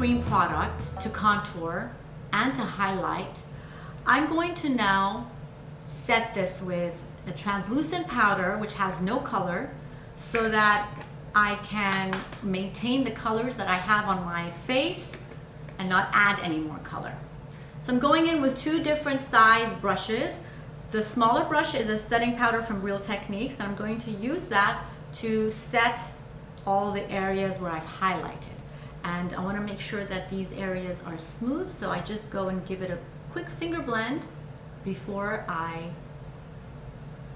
cream products to contour and to highlight. I'm going to now set this with a translucent powder which has no color so that I can maintain the colors that I have on my face and not add any more color. So I'm going in with two different size brushes. The smaller brush is a setting powder from Real Techniques, and I'm going to use that to set all the areas where I've highlighted. And I want to make sure that these areas are smooth, so I just go and give it a quick finger blend before I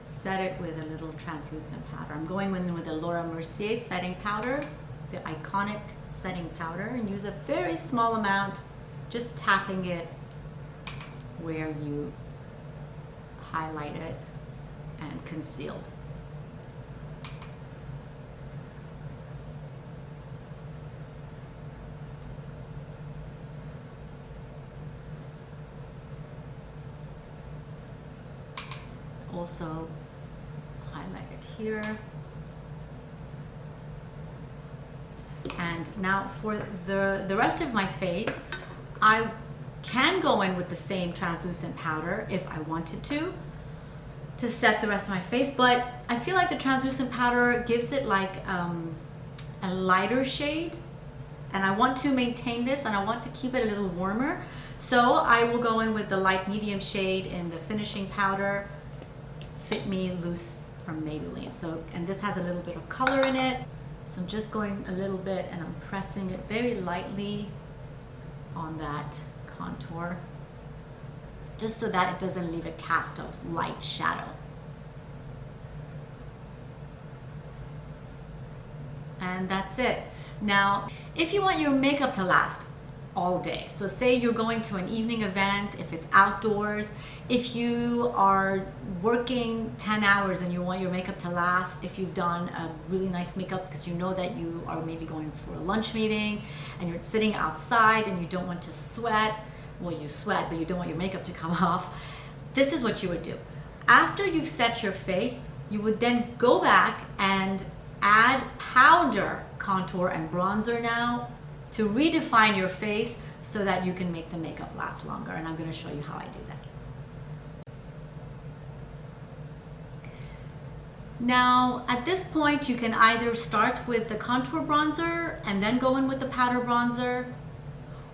set it with a little translucent powder. I'm going in with the Laura Mercier setting powder, the iconic setting powder, and use a very small amount, just tapping it where you highlighted and concealed. Also highlight it here. And now for the rest of my face, I can go in with the same translucent powder if I wanted to set the rest of my face, but I feel like the translucent powder gives it like a lighter shade, and I want to maintain this and I want to keep it a little warmer. So I will go in with the light medium shade in the finishing powder, Fit Me Loose from Maybelline. So, and this has a little bit of color in it. So I'm just going a little bit and I'm pressing it very lightly on that contour, just so that it doesn't leave a cast of light shadow. And that's it. Now, if you want your makeup to last all day, so say you're going to an evening event, if it's outdoors, if you are working 10 hours and you want your makeup to last, if you've done a really nice makeup because you know that you are maybe going for a lunch meeting and you're sitting outside and you don't want to sweat, well, you sweat, but you don't want your makeup to come off, this is what you would do. After you've set your face, you would then go back and add powder, contour, and bronzer now to redefine your face so that you can make the makeup last longer. And I'm going to show you how I do that. Now, at this point, you can either start with the contour bronzer and then go in with the powder bronzer,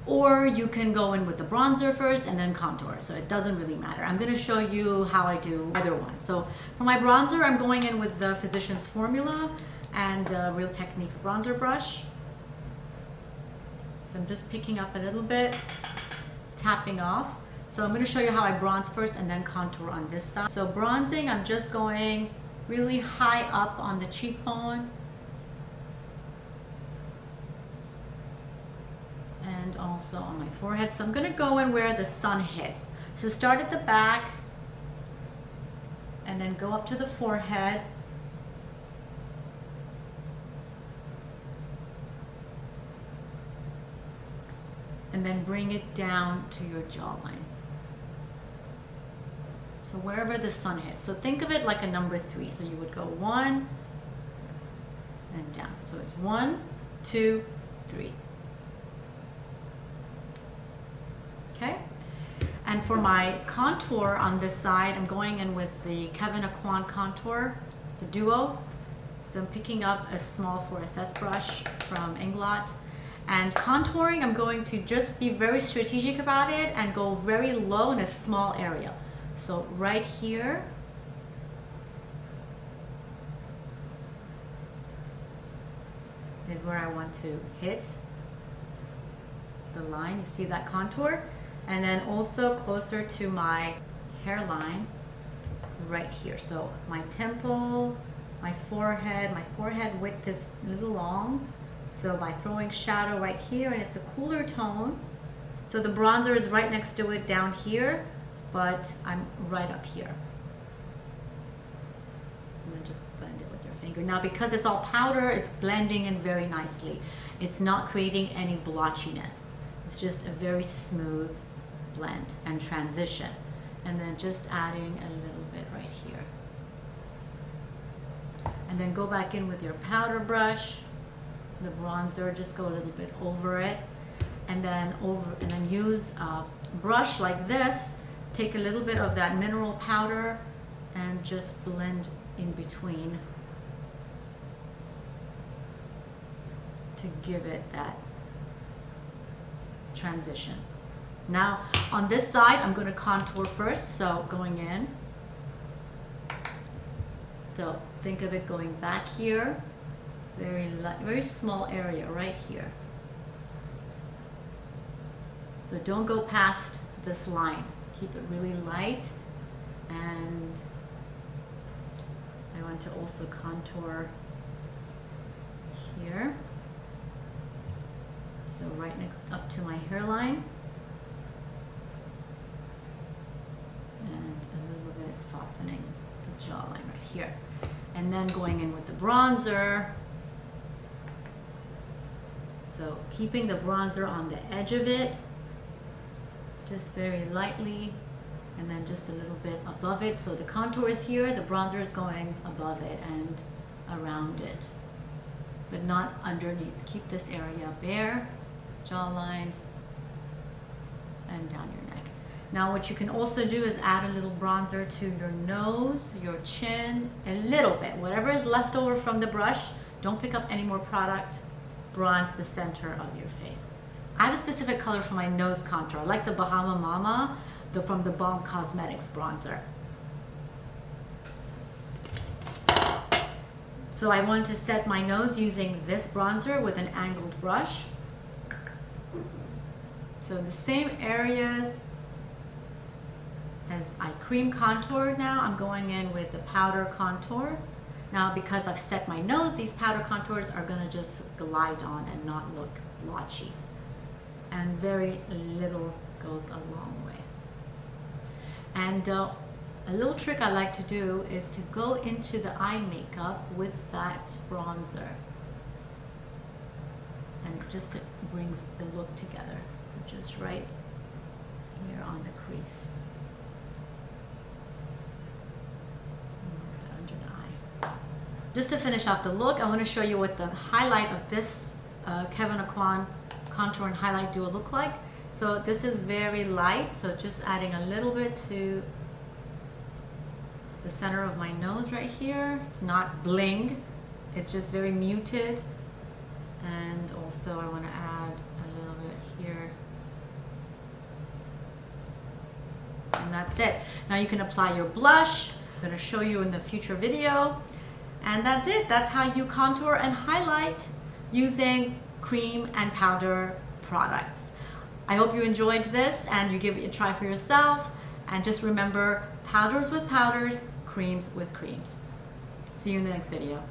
or you can go in with the bronzer first and then contour. So it doesn't really matter. I'm going to show you how I do either one. So for my bronzer, I'm going in with the Physicians Formula and Real Techniques bronzer brush. So I'm just picking up a little bit, tapping off. So I'm going to show you how I bronze first and then contour on this side. So bronzing, I'm just going really high up on the cheekbone and also on my forehead. So I'm going to go in where the sun hits. So start at the back and then go up to the forehead. And then bring it down to your jawline. So wherever the sun hits. So think of it like a number 3. So you would go 1 and down. So it's 1, 2, 3. Okay? And for my contour on this side, I'm going in with the Kevyn Aucoin contour, the Duo. So I'm picking up a small 4SS brush from Inglot. And contouring, I'm going to just be very strategic about it and go very low in a small area. So right here, is where I want to hit the line. You see that contour? And then also closer to my hairline right here. So my temple, my forehead width is a little long. So by throwing shadow right here, and it's a cooler tone. So the bronzer is right next to it down here, but I'm right up here. And then just blend it with your finger. Now because it's all powder, it's blending in very nicely. It's not creating any blotchiness. It's just a very smooth blend and transition. And then just adding a little bit right here. And then go back in with your powder brush. The bronzer, just go a little bit over it. and then use a brush like this, take a little bit of that mineral powder and just blend in between to give it that transition. Now on this side, I'm going to contour first, so going in. So think of it going back here, very small area right here. So don't go past this line. Keep it really light. And I want to also contour here. So right next up to my hairline. And a little bit softening the jawline right here. And then going in with the bronzer. So keeping the bronzer on the edge of it, just very lightly, and then just a little bit above it. So the contour is here, the bronzer is going above it and around it, but not underneath. Keep this area bare, jawline, and down your neck. Now what you can also do is add a little bronzer to your nose, your chin, a little bit. Whatever is left over from the brush, don't pick up any more product. Bronze the center of your face. I have a specific color for my nose contour. I like the Bahama Mama from the Balm Cosmetics bronzer. So I wanted to set my nose using this bronzer with an angled brush. So the same areas as I cream contour, now I'm going in with the powder contour. Now because I've set my nose, these powder contours are gonna just glide on and not look blotchy. And very little goes a long way. And a little trick I like to do is to go into the eye makeup with that bronzer. And just it brings the look together. So just right here on the crease. Under the eye. Just to finish off the look, I want to show you what the highlight of this Kevyn Aucoin contour and highlight duo look like. So this is very light, so just adding a little bit to the center of my nose right here. It's not bling, it's just very muted. And also I want to add a little bit here. And that's it. Now you can apply your blush. I'm going to show you in the future video. And that's it. That's how you contour and highlight using cream and powder products. I hope you enjoyed this and you give it a try for yourself. And just remember, powders with powders, creams with creams. See you in the next video.